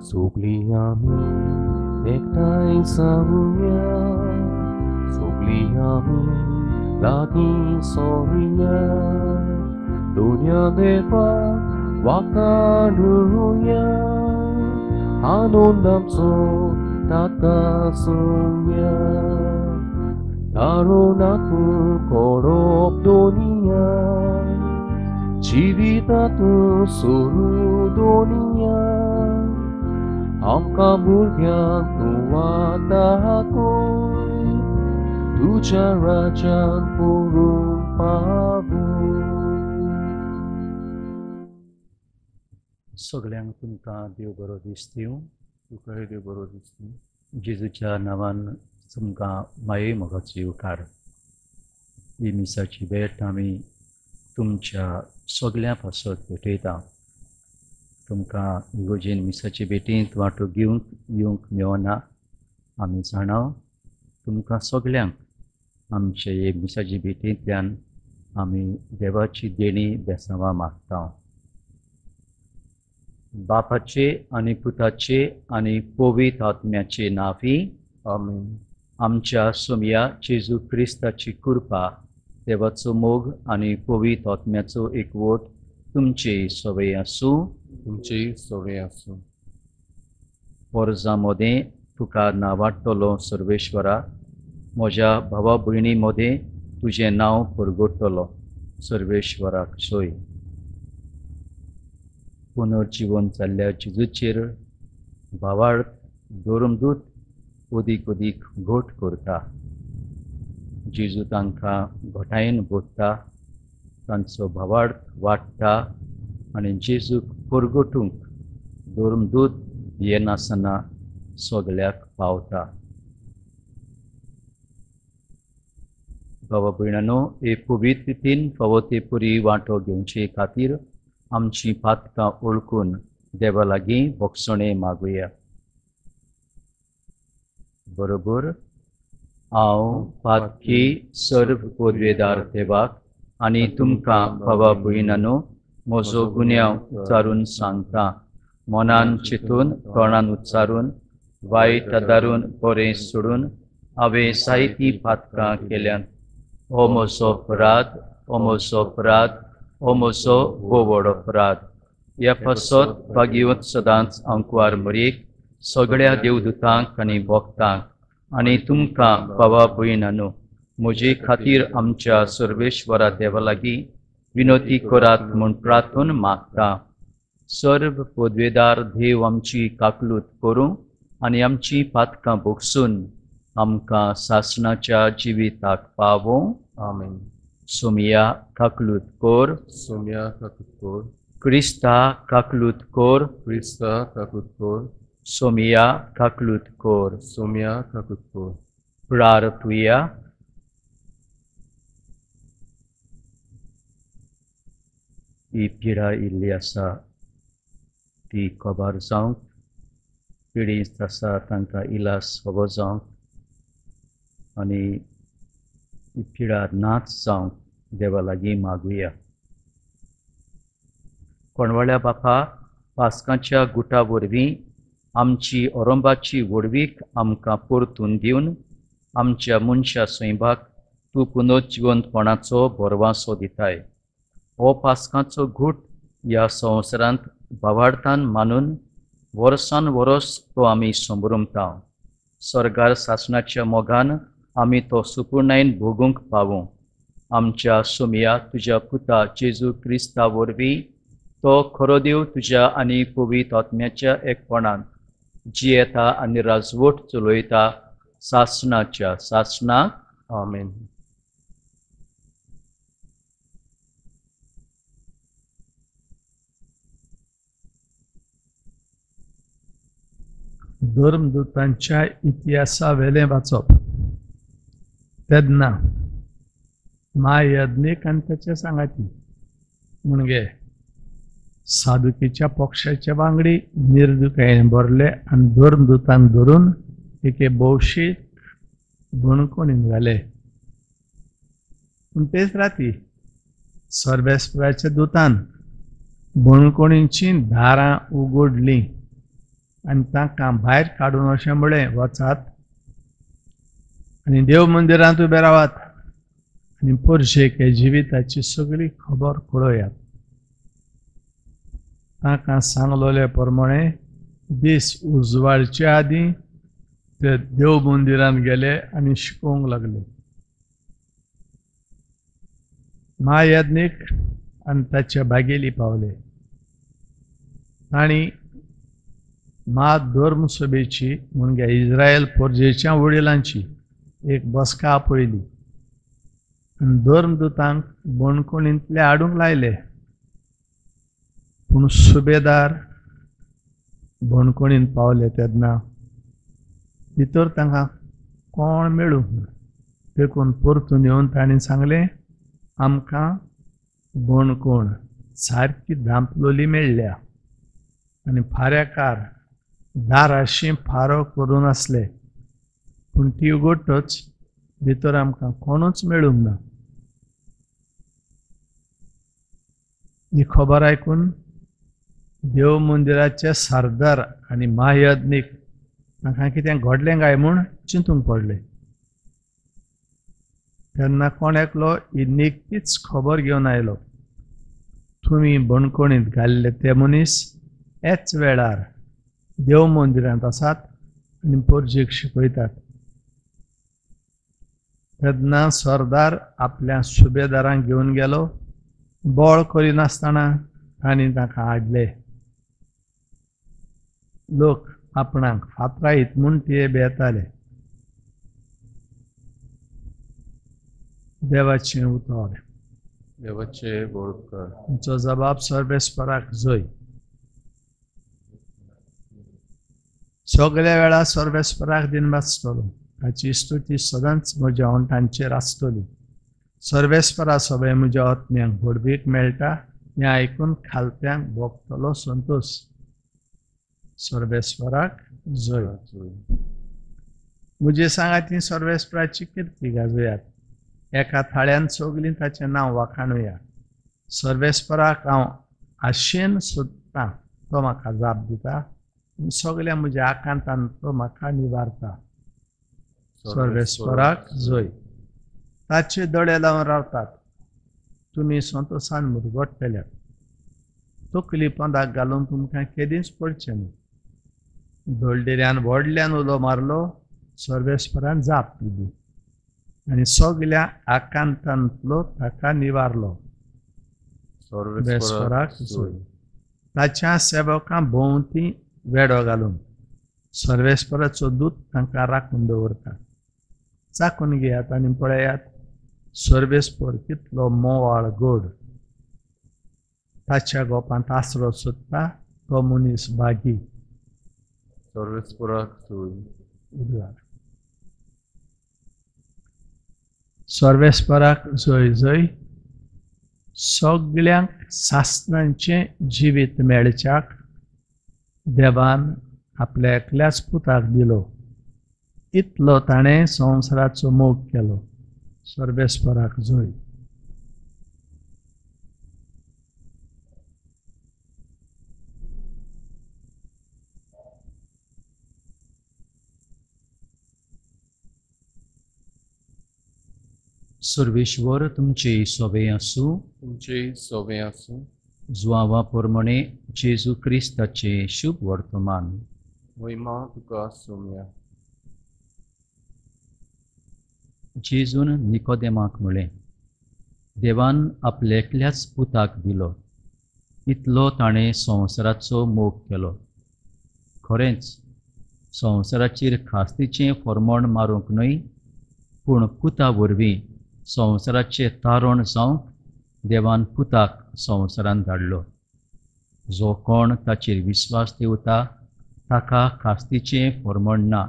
Sugli ami ektai saunya, sugli ami lagi soria, dunia deva wakadunya, anundam so tata sunya, tarunatu korop dunia, जीवितातू सुरू दुनिया आमका भुरग्यांक तूं वाताकोय तुज्या राज्यान पळोवंक पावूं. सगळ्यांक तुमकां देव बरो दीस दिवं. तुकाय देव बरो दीस दिवं. जेजूच्या नांवान तुमकां माये मोगाचो येवकार. ही मिसाची भेट आमी तुमच्या सगळ्यां पासत भेटयता. तुमकां इगोजेन मिसाचे भेटींत वांटो येवंक मेळना आमी जाणाव. तुमकां सगळ्यांक आमचे हे मिसाची भेटींतल्यान आमी देवाची देणी बेसांवां मागता. बापाचे आनी पुताचे आनी पवित्र आत्म्याचे नांवी. आमीन. आमच्या सोमया जेजू क्रिस्ताची कृपा, देवाचो मोग आनी पवित्र आत्म्याचो एकवट तुमचे सवय आसूं. तुमची सवय आसूं. वर्जां मदें तुका नांवाडटलो सर्वेश्वरा. म्हज्या भावा भयणी मदें तुजें नांव परगडटलो सर्वेश्वराक सोय. पुनर्जीवन जाल्ल्या जेजूचेर भावार्थ धर्मदूत ओदीक घोट करता. जेजू तांकां घोटायेन बोधता, तांचो भावार्थ वाडटा आनी जेजूक परगटूंक धर्मदूत येनासतना सगळ्याक पावता. भावा भयणांनो, हे पवित्र रितीन फावो ते परी वांटो घेवचे खातीर आमची पातकां ओळखून देवा लागीं भोगसणे मागुया. बरोबर. हांव पातकी सर्व पदवेदार देवाक आनी तुमकां भावा भयणांनो म्हजो गुन्यांव उच्चारून सांगता. मनान चिंतून तोंडान उच्चारून वायट आदारून बरें सोडून हांवें जायतीं पातकां केल्यात. हो म्हजो अपराध, हो म्हजो अपराध, हो म्हजो बोवड अपराध. ह्या पासत भागीवत सदांच अंकवार मरेक सगळ्या देवदूतांक आनी भक्तांक आनी तुमकां भावा भयणांनो म्हजे खातीर आमच्या सर्वेश्वरा देवा लागीं विनोती करात म्हूण प्रार्थन मागता. सर्व पदवेदार देव आमची काकलूत करूं आनी आमची पातकां भोगसून आमकां सासणाच्या जिविताक पावों. आमीन. सोमया काकलूत कोर. सोमया काकूत कोर. क्रिस्ता काकलूत कोर. क्रिस्ता काकूत कोर. सोमया काकलूत कोर. सोमया काकूत कोर. प्रार्थुया. ही पिडा इल्ली आसा ती कोबार जावंक, पिडीत आसा तांकां इलाज फावो जावंक आनी ही पिडा नाच जावंक देवा लागीं मागुया. कोणवळ्या बापा, पास्कांच्या गुटा वरवीं आमची ओरंबाची वडवीक आमकां परतून दिवन आमच्या मनशा सैबाक तूं पुनर्जिवंतपणाचो बोरवासो दिताय. हो पास्कांचो घूट ह्या संवसारांत भावार्थान मानून वर्सान वरस तो आमी संभ्रमता. सरकार सासणाच्या मोगान आमी तो सुपूर्णायेन भोगूंक पावूं. आमच्या सोमया तुज्या पुता जेजू क्रिस्ता वरवीं तो खरो देव तुज्या आनी पवित्र आत्म्याच्या एकपणान जियेता आनी राजवट चलयता सासणाच्या सासणाक. आमीन. धर्मदूतांच्या इतिहासा वेलें वाचप तेन्ना महायज्ञीक आनी ताचे सांगाती म्हणजे सादुकीच्या पक्षाच्या वांगडी निर्दुकायेन भरले आनी धर्मदूतांक धरून एके भौशीक बणकोणीन घाले. पूण तेच राती सर्वेस्पराच्या दुतान बणकोणींची दारां उगडलीं आनी तांकां भायर काडून अशें म्हळें, वचात आनी देव मंदिरांत उबे रावात आनी पोरशेके जिविताची सगळी खबर कळयात. तांकां सांगलोले प्रमाणे दीस उजवाडच्या आदीं ते देव मंदिरांत गेले आनी शिकोवंक लागले. महायज्ञीक आनी ताचे बागेली पावले. तांणी धर्मसभेची म्हणजे इस्रायल पोरजेच्या वडिलांची एक बसका आपयली आनी धर्मदूतांक बणकुणींतले हाडूंक लायले. पूण सुबेदार बणकुणींत पावले तेन्ना भितर तांकां कोण मेळूंक ना. देखून परतून येवन तांणी सांगलें, आमकां बणकूण सारकी धांपलोली मेळ्ळ्या आनी फाऱ्याकार दाराशी फारो करून आसले, पूण ती उगडटच भितर आमकां कोणूच मेळूंक ना. ही खबर आयकून देव मंदिराचे सरदार आनी महायज्ञीक तांकां कितें घडलें काय म्हूण चिंतूंक पडलें. तेन्ना कोण एकलो ही निकतीच खबर घेवन आयलो. तुमी बणकुणींत घाल्ले ते मनीस हेच वेळार देव मंदिरांत आसात आनी पोरजेक शिकयतात. तेन्ना सरदार आपल्या सुबेदारांक घेवन गेलो. बोळ करिनासतना तांणी तांकां हाडले. लोक आपणाक फातरायत म्हूण ते बेताले. देवाचें उतर. देवाचे बोडकर. तुमचो जबाब सर्वेस्पराक जय. सगळ्या वेळा सर्वेस्पराक दिन वाचतलो. ताची स्तुती सदांच म्हज्या ओंठांचेर आसतली. सर्वेस्परा सगळे म्हज्या आत्म्यांक घडवीक मेळटा हें आयकून खालत्यांक भोगतलो संतोश. सर्वेस्पराक जय. म्हजे सांगाती सर्वेस्पराची किर्ती गाजयात. एका थाळ्यान सगळीं ताचें नांव वाखाणुया. सर्वेस्पराक हांव आशेन सोदतां, तो म्हाका जाप दिता. सगळ्या म्हज्या आकांतान तो म्हाका निवारता. सर्वेस्पराक जय. ताचे दोळे लावन रावतात. तुमी संतोशान मुरगोडटल्यात. तकली पंदाक घालून तुमकां केदींच पडचें न्ही. धोळडेऱ्यान व्हडल्यान उलो मारलो, सर्वेस्परान जाप दिली आनी सगळ्या आकांतांतलो ताका निवारलो. सर्वेस्पराक जय. ताच्या सेवकां भोंवती वेडो घालून सर्वेस्पराचो दूत तांकां राखून दवरता. चाकून घेयात आनी पळयात, सर्वेस्पर कितलो मोवाळ गोड. ताच्या गोपांत आसरो सोदता तो मनीस भागी. सर्वेस्पराक जय. सर्वेस्पराक जय जय. सगळ्यांक सासणांचें जिवीत मेळच्याक देवान आपल्या एकल्याच पुताक दिलो. इतलो ताणें संवसाराचो मोग केलो. सर्वेस्पराक जय. सर्वेश्वर तुमचे सोबे आसूं. तुमचे सोबे आसूं. जुआवा प्रमाणे जेजू क्रिस्ताचे शुभ वर्तमान. महिमा तुका सोम्या. जेजून निकोदेमाक म्हळें, देवान आपल्या एकल्याच पुताक दिलो. इतलो ताणें संवसाराचो मोग केलो. खरेंच संवसाराचेर खास्तीचें फर्मोण मारूंक न्हय, पूण पुता वरवीं संवसाराचें तारण जावंक देवान पुताक संवसारांत धाडलो. जो कोण ताचेर विस्वास ठेवता ताका खास्तीचें फर्मोण ना,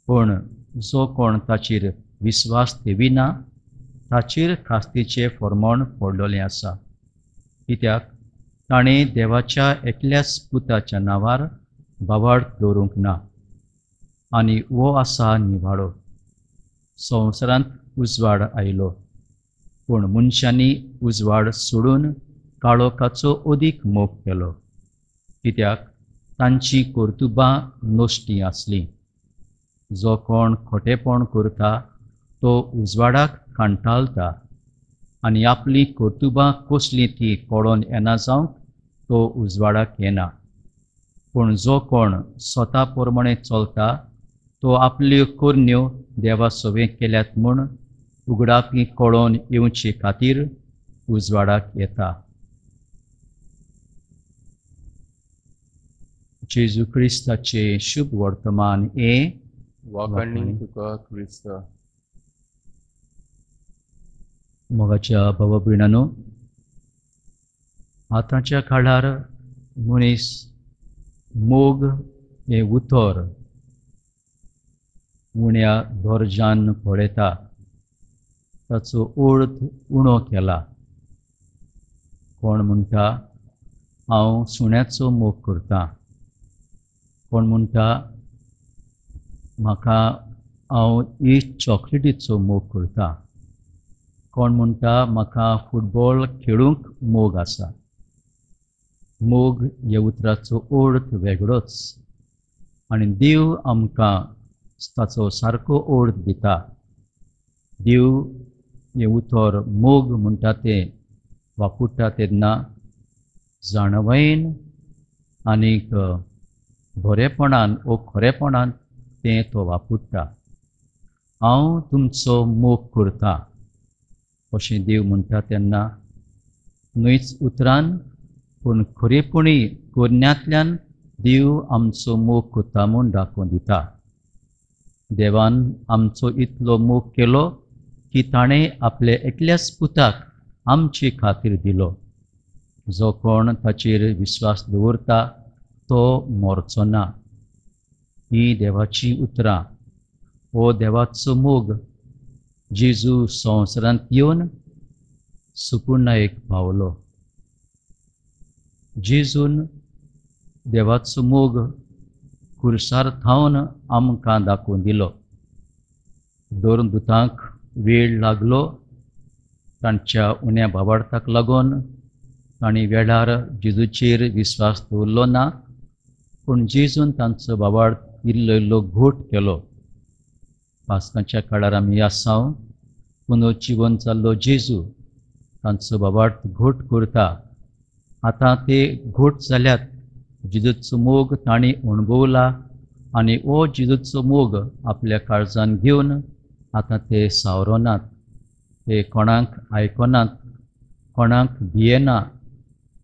पूण जो कोण ताचेर विस्वास ठेविना ताचेर खास्तीचें फर्मोण पडलोलें आसा. कित्याक ताणें देवाच्या एकल्याच पुताच्या नांवार बाबाड दवरूंक ना. आनी वो आसा निवाडो. संवसारांत उजवाड आयलो, पूण मनशांनी उजवाड सोडून काळोखाचो अदीक मोग केलो. कित्याक तांची कर्तुबां नश्टी आसली. जो कोण खोटेपण करता तो उजवाडाक कांटाळटा आनी आपली कर्तुबां कसलीं ती कळोन येना जावंक तो उजवाडाक येना. पूण जो कोण स्वता प्रमाणे चलता तो आपल्यो करण्यो देवा सोबे केल्यात म्हूण उगडापी कळोन येवचे खातीर उजवाडाक येता. जेजू क्रिस्ताचे शुभ वर्तमान हे वाखाणणी तुका क्रिस्त. मोगाच्या भावा भयणांनो, आतांच्या काळार मनीस मोग हे उतर उण्या दर्जान पळयता, ताचो अर्थ उणो केला. कोण म्हणटा हांव सुण्याचो मोग करतां, कोण म्हणटा म्हाका हांव इश्ट चॉकलेटीचो मोग करतां, कोण म्हणटा म्हाका फुटबॉल खेळूंक मोग आसा. मोग ह्या उतराचो अर्थ वेगळोच आनी देव आमकां ताचो सारको अर्थ दिता. देव हें उतर मोग म्हणटा तें वापरता तेन्ना जाणवैन आनीक बरेपणान वो खरेपणान तें तो वापरता. हांव तुमचो मोग करतां अशें देव म्हणटा तेन्ना न्हयच उतरान पूण खरेपणी करण्यांतल्यान देव आमचो मोग करता म्हूण दाखोवन दिता. देवान आमचो इतलो मोग केलो की ताणें आपल्या एकल्याच पुताक आमचे खातीर दिलो. जो कोण ताचेर विश्वास दवरता तो मरचो ना. ही देवाची उतरां. हो देवाचो मोग जेजू संवसारांत येवन सुकुनायेक पावलो. जेजून देवाचो मोग खुर्सार थावन आमकां दाखोवन दिलो. दोन दुतांक वेळ लागलो. तांच्या उण्या भावार्थाक लागून तांणी वेळार जेजूचेर विश्वास दवरलो ना, पूण जेजून तांचो भावार्थ इल्लो इल्लो घोट केलो. पास्काच्या काळार आमी आसांव, पुनर्जीवन जाल्लो जेजू तांचो भावार्थ घोट करता. आतां ते घोट जाल्यात. जेजूचो मोग तांणी अणभवला आनी हो जेजूचो मोग आपल्या काळजान घेवन आतां ते सावरनात. ते कोणाक आयकनात, कोणाक भियेना.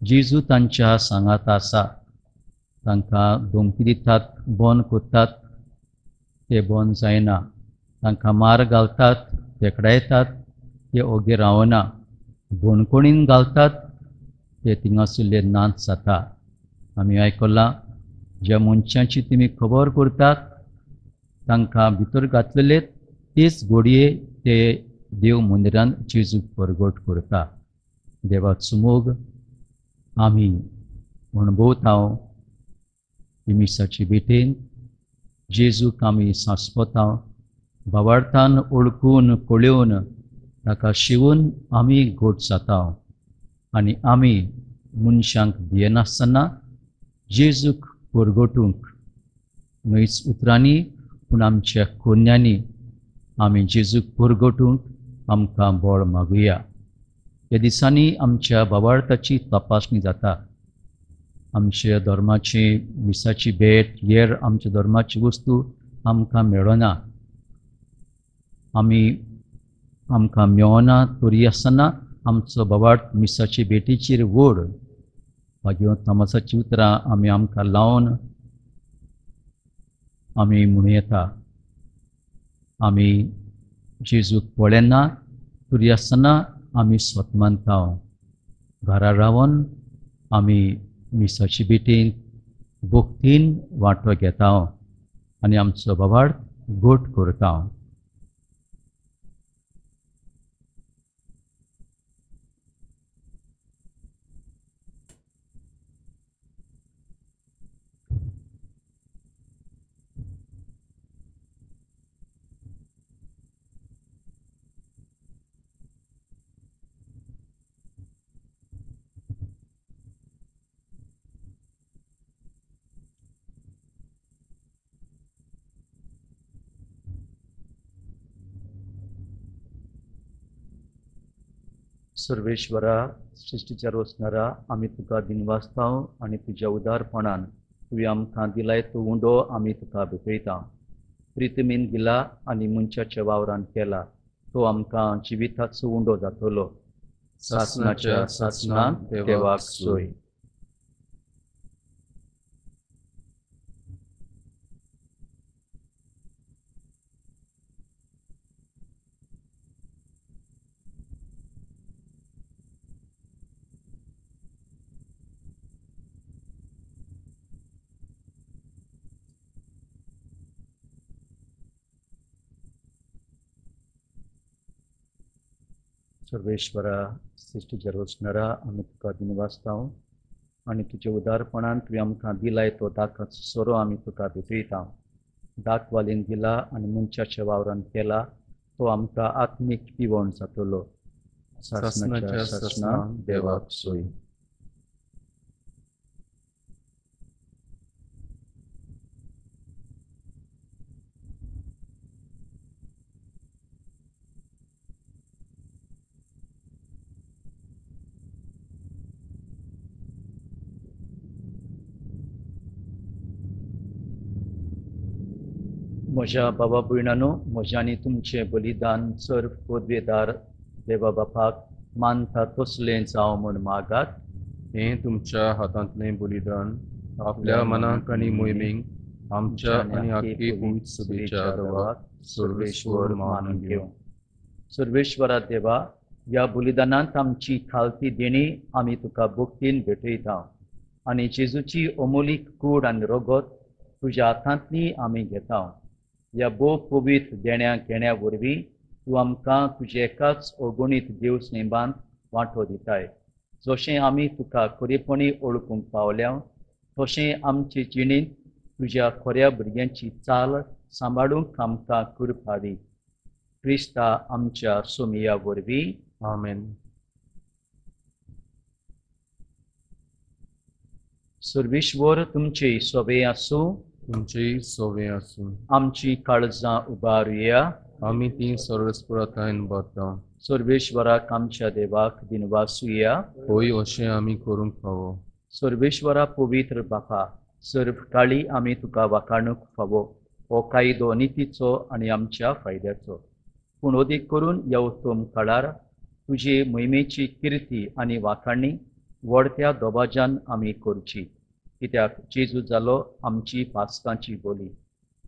जेजू तांच्या सांगात आसा. तांकां धमकी दितात, बंद करतात, ते बंद जायना. तांकां मार घालतात, तेकडायतात, ते ओगे रावना. भोणकुणीन घालतात, ते थिंगासुल्ले नाच जाता. आमी आयकलां, ज्या मनशांची तुमी खबर करतात तांकां भितर घातलेले तेच घडये ते देव मंदिरांत जेजूक परगट करता. देवाचो मोग आमी अणभवतांव तिमिसाचे भेटेन. जेजूक आमी सांस्पतांव. भावार्थान ओळखून कळ्योन ताका शिवून आमी घोट जातांव. आनी आमी मनशांक भियेनासतना जेजूक परगटूंक न्हयच उतरांनी पूण आमच्या कोन्यांनी आमी जेजूक परगटूंक आमकां बळ मागुया. ह्या दिसांनी आमच्या भावार्थाची तपासणी जाता. आमच्या धर्माची विसाची भेट, हेर आमच्या धर्माची वस्तू आमकां मेळना. आमकां मेळना तरी आसतना आमचो भावार्थ मिसाची भेटीचेर व्हड मागीर तमासाची उतरां आमी आमकां लावन आमी म्हणूं येता. आमी जेजूक पळयना तरी आसतना आमी स्वत मानतांव. घरा रावन आमी मिसाची भेटीन भोक्तीन वांटो घेतांव आनी आमचो भावार्थ घोट करतांव. सर्वेश्वरा सृष्टीच्या रचणारा आमी तुका दिनवासतां आनी तुज्या उदारपणान तुवें आमकां दिलाय तो उंडो आमी तुका भेटयता. प्रितमीन दिला आनी मनशाच्या वावरान केला तो आमकां जिविताचो उंडो जातलो. सासणाच्या सासणाक देवाक सोय. सर्वेश्वरा सृष्टीच्या रचणारा आमी तुका दिनवासतां आनी तुज्या उदारपणान तुवें आमकां दिलाय तो दाखाचो सोरो आमी तुका भेटयता. दाख वालीन दिला आनी मनशाच्या वावरान केला तो आमकां आत्मीक पिवण जातलो. सासणाच्या सासणाक देवाक सोय. म्हज्या बाबा भयणांनो, म्हजें आनी तुमचें बलिदान सर्व पदवेदार देवा बापाक मानता तसलें जावं म्हूण मागात. हें तुमच्या हातांतलें बलिदान आपल्या मनाक आनी मोहिमेक आमच्या आनी आख्खे पवित्र सभेच्या देवाक सर्वेश्वर मानून घेवं. सर्वेश्वरा देवा, ह्या बलिदानांत आमची खालती देणी आमी तुका भक्तीन भेटयता आनी जेजूची अमोलीक कूड आनी रगत तुज्या हातांतली आमी घेता. ह्या भोव पवित्र देण्या घेण्या वरवीं तूं आमकां तुजे एकाच अगणीत देव स्नेभांत वांटो दिताय. जशें आमी तुका खरेपणी ओळखूंक पावल्या तशें आमचे जिणेंत तुज्या खऱ्या भुरग्यांची चाल सांबाळूंक आमकां कृपा दी. क्रिस्ता आमच्या सोमिया वरवीं. आमेन. सर्वेश्वर तुमचे सोबे आसूं. तुमचेय सोवे आसूं. आमची काळजां उबारुया. आमी ती सर्वेस्परातायेन भरता. सर्वेश्वराक आमच्या देवाक दिनवासुया. होय अशें आमी करूंक फावो. सर्वेश्वरा पवित्र बापा, सर्व काळी आमी तुका वाखाणूक फावो हो कायदो नितीचो आनी आमच्या फायद्याचो. पूण अदीक करून ह्या उत्तम काळार तुजे मोहिमेची किर्ती आनी वाखाणणी व्हडत्या दोबाज्यान आमी करची. कित्याक जेजू जालो आमची पासकांची बोली.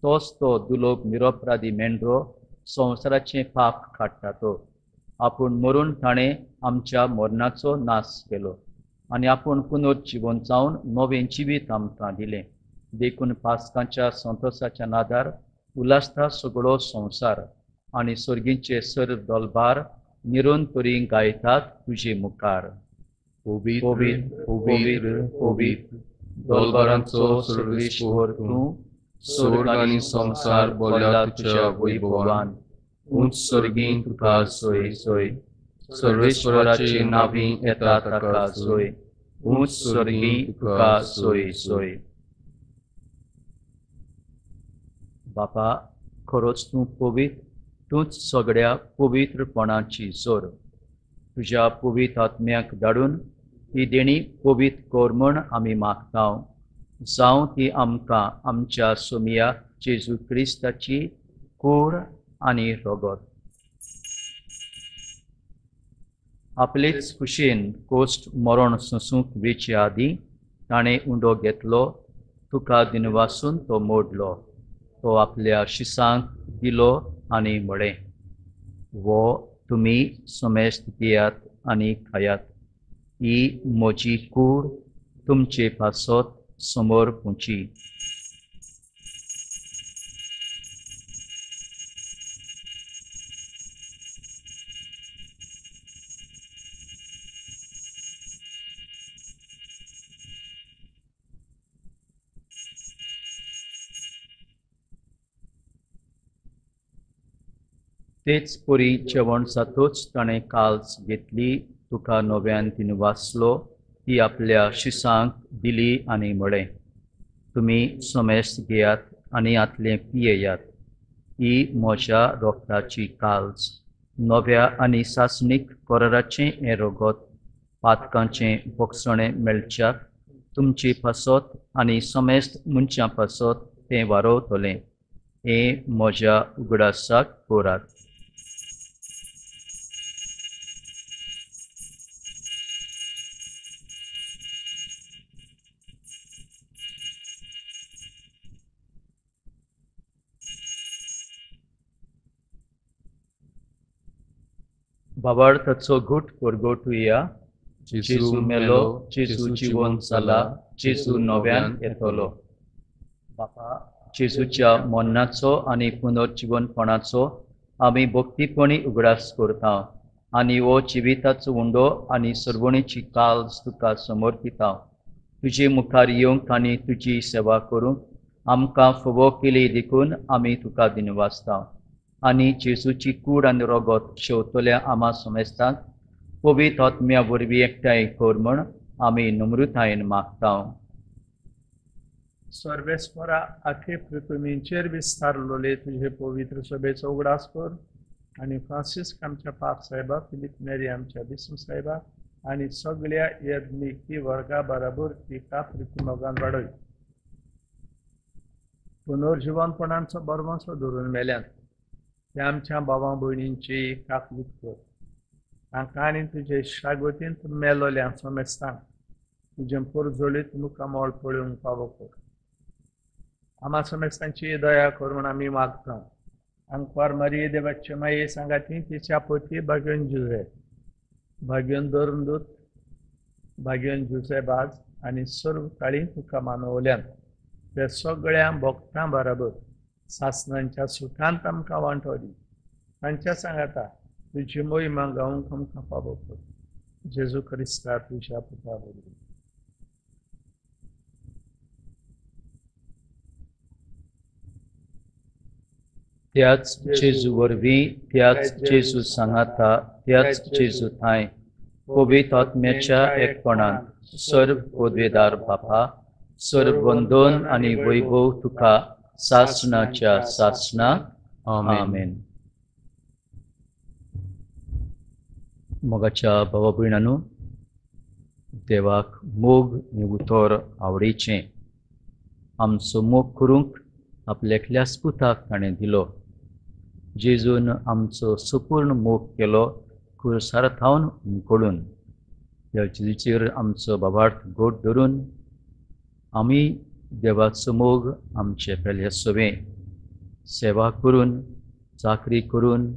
तोच तो दुलोक निरपराधी मेंढरो संवसाराचें पाप काडटा तो. आपूण मरून ताणें आमच्या मरणाचो नाश केलो आनी आपूण पुनर्जीवन जावन नवें जिवीत आमकां दिलें. देखून पासकांच्या संतोशाच्या नादार उलासता सगळो संवसार आनी सर्गींचे सर्व दोलबार निरंतरी गायतात तुजे मुखार. पवित्र पवित्र पवित्र दोलबारांचो सर्वेश्वर तूं. स्वर्ग आनी संवसार भरला तुज्या वैभवान. उंच सर्गीं तुका सोय सोय. सर्वेश्वराचे नांवी येता ताका सोय. उंच सर्गीं तुका सोय सोय. बापा, खरोच तूं पवित्र. तूंच सगळ्या पवित्रपणाची जोर. तुज्या पवित्र आत्म्याक धाडून ही देणी पवित्र कर म्हूण आमी मागता. जावं ती आमकां आमच्या सोमिया जेजू क्रिस्ताची कूड आनी रगत. आपलेच कुशेन कोश्ट मरण सोंसूंक वेचे आदीं ताणें उंडो घेतलो. तुका दिनवासून तो मोडलो. तो आपल्या शिसांक दिलो आनी म्हळें, वो तुमी समेस्त घेयात आनी खायात. ही म्हजी कूड तुमचे पासत समोर पुंची. तेच परी जेवण जातूच ताणें काल्स घेतली. तुका नव्यान दिनवासलो. ती आपल्या शिसांक दिली आनी म्हळें, तुमी समेस्त घेयात आनी आतलें पियेयात. ही म्हज्या रोगताची काल्स. नव्या आनी सासणीक कोराराचें हें रोगोत पातकांचें बोगसणें मेळच्याक तुमची पासत आनी समेस्त मनशां पासत तें वारोवतलें हें म्हज्या उगडासाक कोरात. बाबार्थाचो घुट परगोटुया. जेजू मेलो, जेजू जिवंत जाला, जेजू नव्यान येतलो. बापा, जेजूच्या मरणाचो आनी पुनर्जीवनपणाचो आमी भक्तीपणी उगडास करता आनी हो जिविताचो उंडो आनी सर्वणीची काल्स तुका समर्पिता. तुजे मुखार येवंक आनी तुजी सेवा करूंक आमकां फोवो केली देखून आमी तुका दिनवासता आनी जेजूची कूड आनी रोगोत शेवतल्या आमा समेस्तांक पवित्र आत्म्या वरवीं एकठांय कर म्हण आमी नम्रतायेन मागता. सर्वेस्परा आखे पृथ्वीचेर विस्तारलोले तुझे पवित्र सभेचो उगडास कर आणि फ्रांसिस्क आमच्या पाप साहेबा, फिलीप मेरी आमच्या बिस्म साहेबा आणि सगळ्या यज्ञिकी वर्गा बरोबर तिका पृथ्वीमोगान वाडय. पुनर्जीवनपणांचो बरमसो धरून मेल्यान ते आमच्या भावां भयणींची काकलीत कर. तांकां आनी तुजे शागोतींत मेलोल्या समेस्तांक तुजे परजोळीत मुखामोळ पळोवंक फावो कर. आमा समेस्तांची दया कर म्हण आमी मागता. आंकवार मारिये देवाचे माये सांगाती तिच्या पती भाग्यन जुजे, भाग्यन दरदूत, भाग्यन जुजेबाज आनी सर्व काळी तुका मानवल्यान ते सगळ्या भक्तां बरोबर सासणांच्या सुखांत आमकां वांटो दी. तांच्या सांगाता तुजी मोहिमा गावंक आमकां फावो कर. जेजू क्रिस्ता तुज्या पुता बरोबर. त्याच जेजू वरवीं, त्याच जेजू सांगाता, त्याच जेजू थाय पवित्र आत्म्याच्या एकपणान सर्व पदवेदार बापा, सर्व वंदन आनी वैभव तुका सासणाच्या सासणाक. आमेन. मोगाच्या भावा भयणांनो, देवाक मोग आनी उतर आवडीचें. आमचो मोग करूंक आपल्या एकल्याच पुताक ताणें दिलो. जेजून आमचो संपूर्ण मोग केलो कुरसारथावन उमकडून. ह्या जेजूचेर आमचो बाबार्थ गोट धरून आमी देवाचो मोग आमचे पेल्या सोबे सेवा करून, चाकरी करून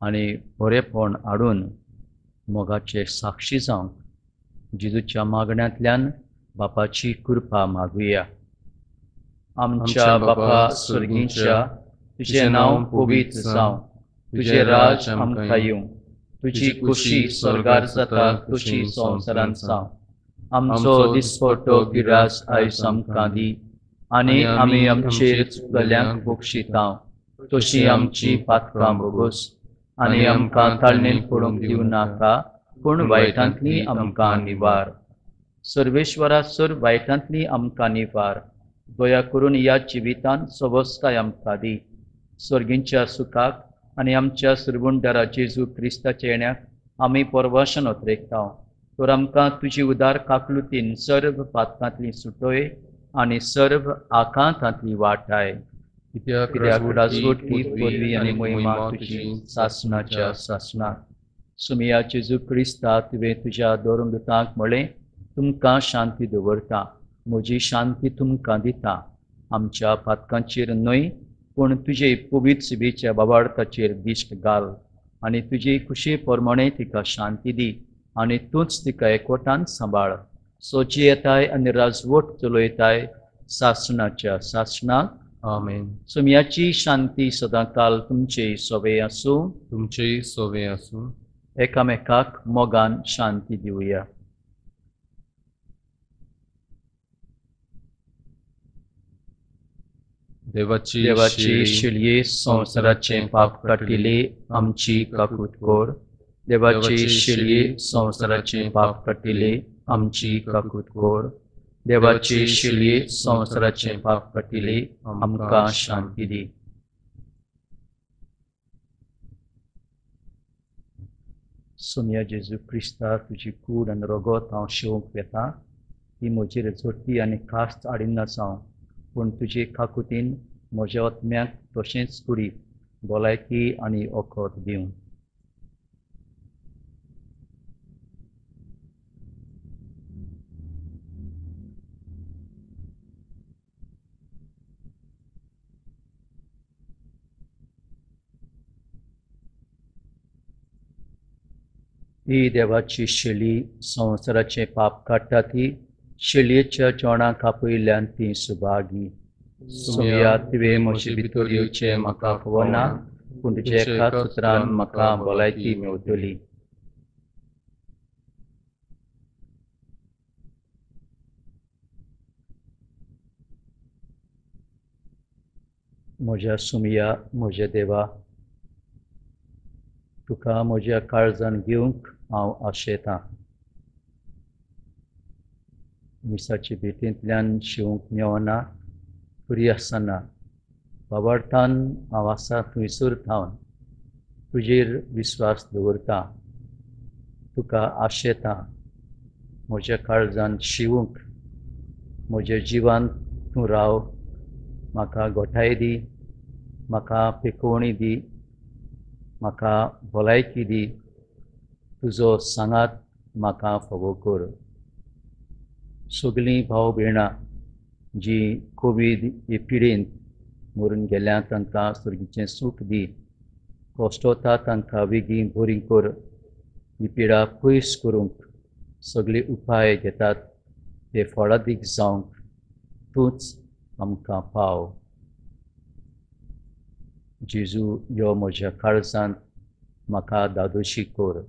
आनी बरेपण हाडून मोगाचे साक्षी जावंक जेजूच्या मागण्यांतल्यान बापाची कृपा मागुया. आमच्या बापा स्वर्गीच्या, तुझे नांव पवित्र जावं, तुझे राज आमकां येवं, तुजी खुशी स्वर्गार जाता तशी संवसारांत जावं. आमचो दिसपट्टो गिरास आयज आमकां दी आनी आमी आमचेर चुकल्ल्यांक बक्षिता तशी आमची पातकां बोगोस आनी आमकां ताळणेन पडूंक दिवं नाका, पूण वायटांतली आमकां निवार. सर्वेश्वरा, सर्व वायटांतली आमकां निवार. दया करून ह्या जिवितांत सवस्ताय आमकां दी. स्वर्गीच्या सुखाक आनी आमच्या सुरवंडारा जेजू क्रिस्ताच्या येण्याक आमी परवाशन उतरेकता. तर आमकां तुजी उदार काकलुतीन सर्व पातकांतली सुटोय आनी सर्व आकांतांतली वाटाय. कित्याक राजवटी, पदवी आनी मोहिमा तुजी सासणाच्या सासणाक. सुमिया जेजू क्रिस्ता, तुवें तुज्या दोरंगतांक म्हळें, तुमकां शांती दवरता, म्हजी शांती तुमकां दिता. आमच्या पातकांचेर न्हय, पूण तुजे पवित्र सभेच्या बाबार्थाचेर दिश्ट घाल आनी तुजी खुशी प्रमाणे तिका शांती दी आनी तूंच तिका एकवटान सांबाळ. सोची येताय आनी राजवट चलयताय सासणाच्या सासणाक. आमेन. सुमयाची शांती सदांकाल तुमचे सोबे आसूं. तुमचेय सोबे आसूं. एकामेकाक मोगान शांती दिवया. देवाची शिलये संवसाराचे पाप काटिले आमची काकूट कोर. देवाची शिलये संवसाराचे पाप काटिले आमची काकूट कोर. देवाची शिलये संवसाराचे पाप काटिले आमकां शांती दी. सोम्या जेजू क्रिस्ता तुजी कूड आनी रगत हांव शेवंक येता ती म्हजी रेजोटी आनी कास्त आडिना जावं पूण तुजे काकुतीन म्हज्या आत्म्याक तशेंच कुडीत भलायकी आनी ओखद दिवं. ही देवाची शेळी संवसाराचे पाप काडटा ती शेळयेच्या जेवणाक आपयल्यान ती सुभागी. सोम्या तुवें म्हजे भितर येवचें म्हाका खबरना पूण तुज्या एकाच उतरान म्हाका भलायकी मेळटली. म्हज्या सोम्या म्हज्या देवा तुका म्हज्या काळजान घेवंक हांव आशेतां. मिसाचे भेटेंतल्यान शिवंक मेळना तरी आसतना बाबार्थान हांव आसा थंयसर थावन तुजेर विस्वास दवरता. तुका आशेतां म्हज्या काळजान शिवंक म्हज्या जिवान तूं राव. म्हाका घोटाय दी, म्हाका पेकोवणी दी, म्हाका भलायकी दी. तुजो सांगात म्हाका फोगो कर. सगळीं भाव भयणां जीं कोवीड हे पिडेंत मरून गेल्यां तांकां सुर्गीचें सूख दी. कोश्टोता तांकां बेगीन बरी कर. ही पिडा पयस करूंक सगळे उपाय घेतात ते फळादीक जावंक तूंच आमकां पाव. जेजू यो म्हज्या काळजांत म्हाका दादोशी कर.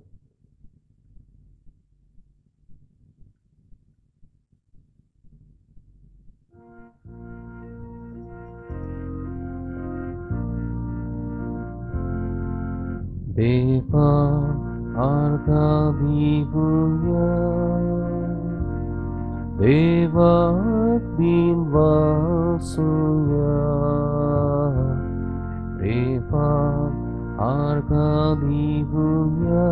देवा अर्घा दिवूया, देवाक दिन वासूया. देवा अर्घा दिवूया,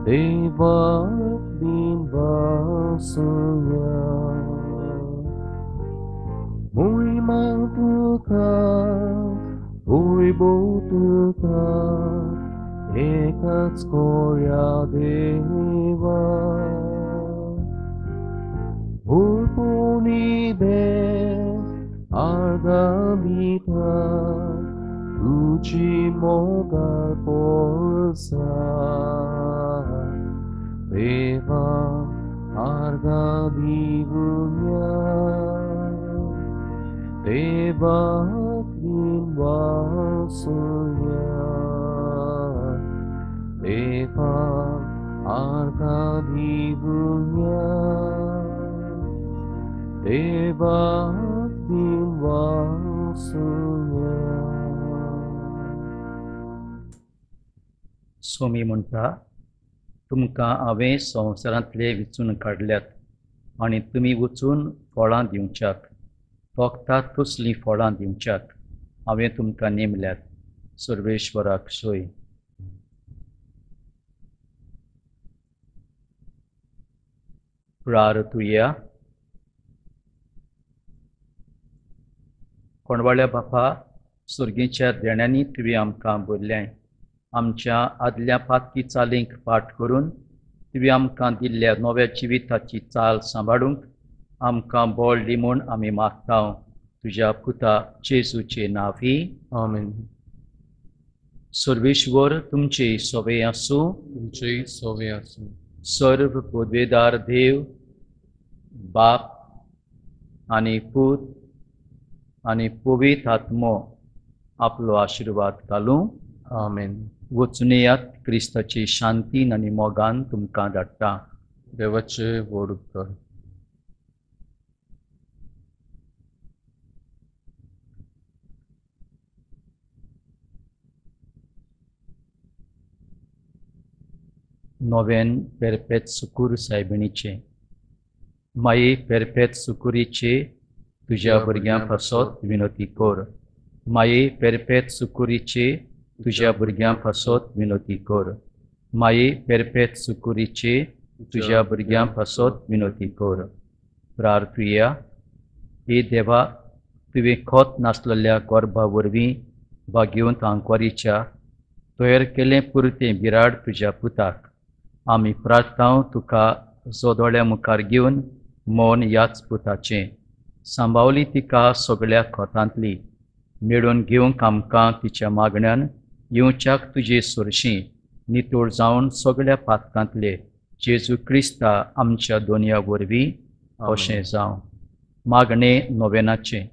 देवाक दिन वासूया. महिमा तुका वैभव तुका एकाच कोया देवा. भुरपुणी दे अर्घा दिता तुजी मोगाळ पोरसा. देवा अर्घा दिवूया, देवाक दिन वासूया. देवा अर्घा दिवूया, देवाक दिन वासूया. सोमी म्हणटा तुमकां हांवें संवसारांतले विचून काडल्यात आनी तुमी वचून फळां दिवच्याक. फकत तसलीं फळां दिवच्याक हांवें तुमकां नेमल्यात. सर्वेश्वराक सोय. प्रार्थुया. कोणवाळ्या बापा, सुर्गेच्या देण्यांनी तुवें आमकां भरल्याय. आमच्या आदल्या पातकी चालींक फाट करून तुवें आमकां दिल्ल्या नव्या जिविताची चाल सांबाळूंक आमकां बळ दी म्हूण आमी मागतांव तुज्या पुता जेजूचे नांवी. आमेन. सर्वेश्वर तुमचे सोवे आसूं. तुमचे सोवे आसूं. सर्व पदवेदार देव बाप आनी पूत आनी पवित्र आत्मो आपलो आशिर्वाद घालूं. आमेन. वचून येयात. क्रिस्ताची शांतीन आनी मोगान तुमकां धाडटा. देवाचे व्हड उपकार. नोवेन पेरपेत सुकूर सायबिणीचे. माये पेरपेत सुकुरीचे तुज्या भुरग्यां पासत विनोती कर. माये पेरपेत सुकुरीचे तुझ्या भुरग्यां पासत विनोती कर. माये पेरपेत सुकुरीचे तुझ्या भुरग्यां पासत विनोती कर. प्रार्थुया. हे देवा, तुवें खोत नासलेल्या गोरबा वरवीं भाग्यवंत आंकवारीच्या तयार केलें पुरतें बिराड तुज्या पुताक आमी प्रार्थनाव तुका जोदोळ्या मुखार घेवन मौन ह्याच पुताचें. सांबावली तिका सगळ्या खोतांतली मेळून घेवंक आमकां तिच्या मागण्यान येवच्याक तुजे सुरशीं नितोळ जावन सगळ्या पातकांतले जेजू क्रिस्ता आमच्या दोनया वरवीं अशें जावं. मागणें नोवेनाचें.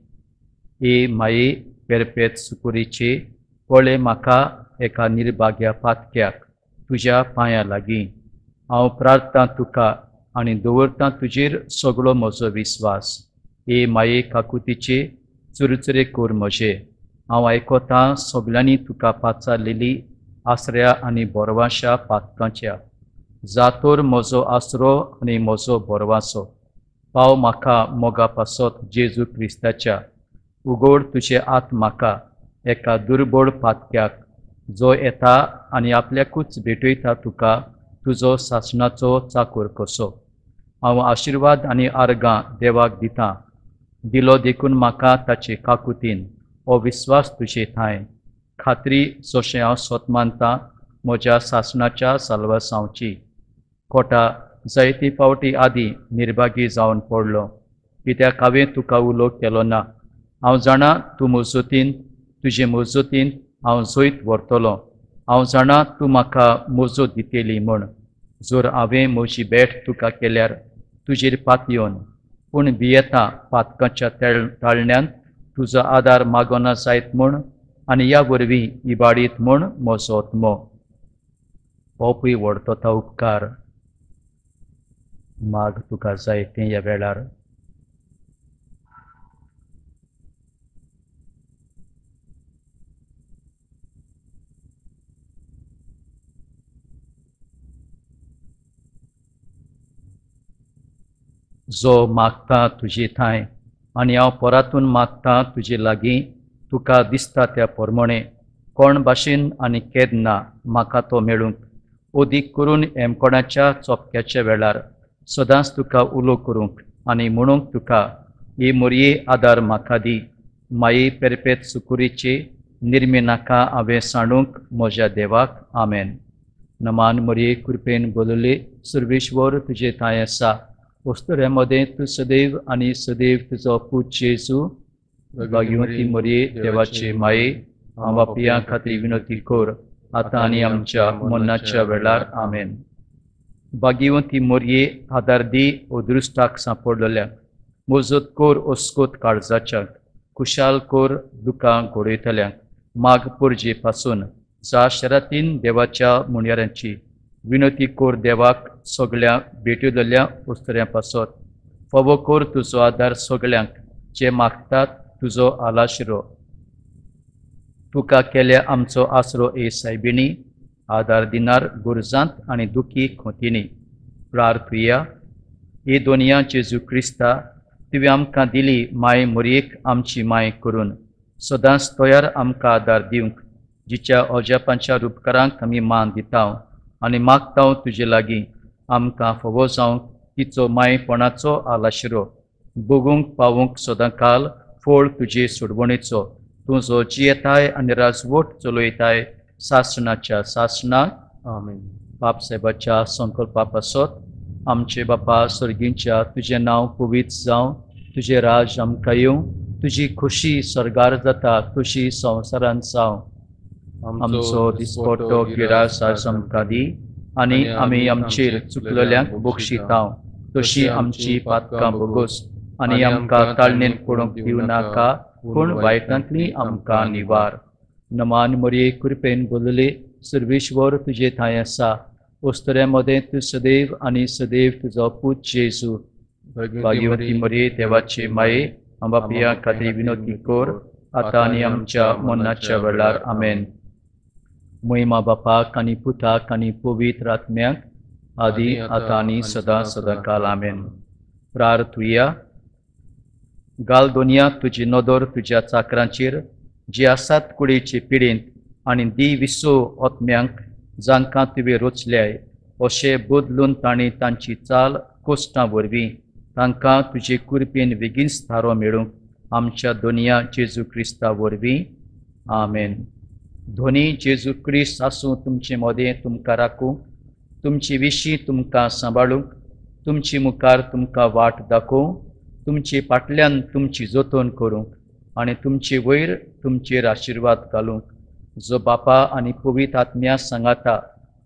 हे माये पेरपेत सुकुरीचे पळय म्हाका एका निर्भाग्या पातक्याक तुज्या पांयां लागीं. हांव प्रार्थना तुका आनी दवरतां तुजेर सगळो म्हजो विस्वास. हे माये काकुतीचे चुरचुरे कोर म्हजे. हांव आयकोतां सगळ्यांनी तुका पाचारलेली आसऱ्या आनी बोरवांशा पातकांच्या. जातोर म्हजो आसरो आनी म्हजो बोरवांसो. पाव म्हाका मोगा पासत जेजू क्रिस्ताच्या. उगोड तुजे हात म्हाका एका दुर्बळ पातक्याक जो येता आनी आपल्याकूच भेटयता तुका तुजो सासणाचो चाकर कसो. हांव आशिर्वाद आनी आर्गां देवाक दितां. दिलो देखून म्हाका ताचे काकुतीन हो विस्वास तुजे थाय. खात्री जशें हांव स्वत मानतां म्हज्या सासणाच्या साल्वासांवची. खोटा जायती फावटी आदीं निर्भागी जावन पडलो कित्याक हांवें तुका उलो केलो ना. हांव जाणां तूं मजतीन तुजे मजतीन हांव जैत व्हरतलों. हांव जाणां तूं म्हाका मजत दितेली म्हूण. जर हांवें म्हजी भेट तुका केल्यार तुजेर पातयोन पूण भियेतां पातकांच्या ताळण्यांत तुजो आदार मागोना जायत म्हूण आनी ह्या वरवीं इबाडीत म्हूण म्हजो आत्मो. हो पळय व्हडतो तो उपकार. माग तुका जायतें ह्या वेळार. जो मागता तुजे थाय आनी हांव पोरातून मागतां तुजे लागीं तुका दिसता त्या प्रमाणे कोण भाशेन आनी केन्ना म्हाका तो मेळूंक ओदीक करून हेमकोणाच्या चोपक्याच्या वेळार सदांच तुका उलो करूंक आनी म्हणूंक तुका हे मोरये आदार म्हाका दी. माये पेरपेत सुकुरीचे निर्मी नाका हांवें सांडूंक म्हज्या देवाक. आमेन. नमान मोरये कृपेन बोलले सर्वेश्वर तुजे थाय आसा. वस्तुऱ्यामध्ये तू सदैव आनी सदैव तुजो पूत जेजू. भाग्यवंती मोरये देवाचे माये हांव बापया खातीर विनोती कर आतां आनी आमच्या मरणाच्या वेळार. आमेन. भाग्यवंती मोरये आदार दी अदृश्टाक सांपडलेल्यांक. मजत कोर ओस्कोत काळजाच्याक. खुशाल कोर दुकां घडयतल्यांक. माग पोरजे पासून जा शरातीन देवाच्या मुणयारांची. विनोती कोर देवाक सगळ्या भेटयलेल्या वस्तुऱ्यां पासत. फोवो कोर तुजो आदार सगळ्यांक जे मागतात तुजो आलाशिरो. तुका केल्या आमचो आसरो ए सायबिणी. आदार दिनार गुरजांत आनी दुखी खोतीनी. प्रार्थुया. हे दोनया जेजू क्रिस्ता तुवें आमकां दिली माय मोरयेक आमची माय करून सदांच तयार आमकां आदार दिवंक. जिच्या अजापांच्या उपकारांक आमी मान दितां आनी मागतां तुजे लागीं आमकां फोवो जावंक तिचो मायपणाचो आलाशिरो भोगूंक पावूंक सदांकाल फळ तुजे सोडवणेचो. तूं जो जियेताय आनी राजवट चलयताय सासणाच्या सासणाक. आमेन. बापसाहेबाच्या संकल्पा पासत. आमचे बापा सर्गींच्या तुजें नांव पवित्र जावं. तुजें राज आमकां येवं. तुजी खुशी स्वर्गार जाता तशी संवसारांत जावं. आमचो दिसपट्टो गिरास आज आमकां दी आनी आमी आमचेर चुकलेल्यांक बक्षितांव तशी आमची पातकां भोगोस आनी आमकां ताळणेन पडूंक दिवं नाका पूण वायटांतली आमकां निवार. नमान मोरये कृपेन बोलले सर्वेश्वर तुजे थाय आसा. वस्तुऱ्यामध्ये तूं सदैव आनी सदैव तुजो पूत जेजू. भाग्यवती मोरये देवाचे माये हांव बापया खातीर विनोती कर आतां आनी आमच्या मरणाच्या वेळार. आमेन. महिमा बापाक आनी पुताक आनी पवित्र आत्म्याक आदी आतां आनी सदां सदांकाल. आमेन. प्रार्थुया. घाल दोनया तुजी नदर तुज्या चाकरांचेर जी आसात कुडीचे पिडेंत आणि दी विसो ओतम्यांक जांकां तुवें रोचल्याय अशें बदलून तांणी तांची चाल कोश्टां वरवीं तांकां तुजे कुरपेन बेगीन थारो मेळूंक आमच्या दोनया जेजू क्रिस्ता वरवीं आमेन. धोनी जेजू क्रिस्त आसूं तुमचे मोदें तुमकां राखूंक, तुमचे विशीं तुमकां सांबाळूंक, तुमचे मुखार तुमकां वाट दाखोवंक, तुमचे फाटल्यान तुमची जतन करूंक आनी तुमचे वयर तुमचेर आशिर्वाद घालूंक, जो बापा आनी पवित्र आत्म्या सांगाता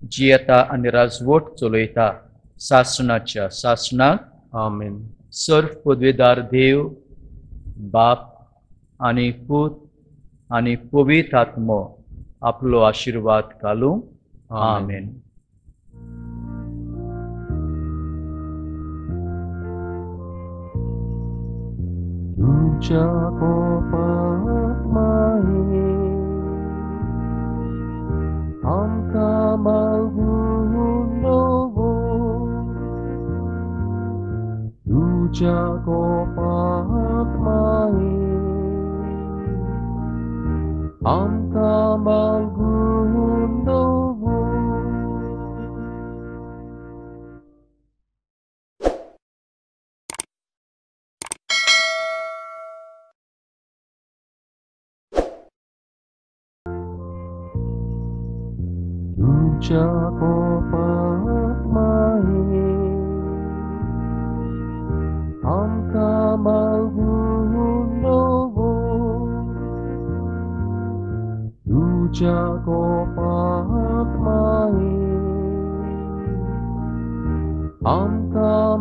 जियेता आनी राजवट चलयता सासणाच्या सासणाक आमेन. सर्व पदवेदार देव बाप आनी पूत आनी पवित्र आत्मो आपलो आशिर्वाद घालूं. आमेन. तुझ्या कोपात माये आमकां मागून नको. तुझ्या कोपात माये आमकां मागून नको. तुझ्या कोपात माये आमकां मागून नको. तुझ्या कोपात माये आमकां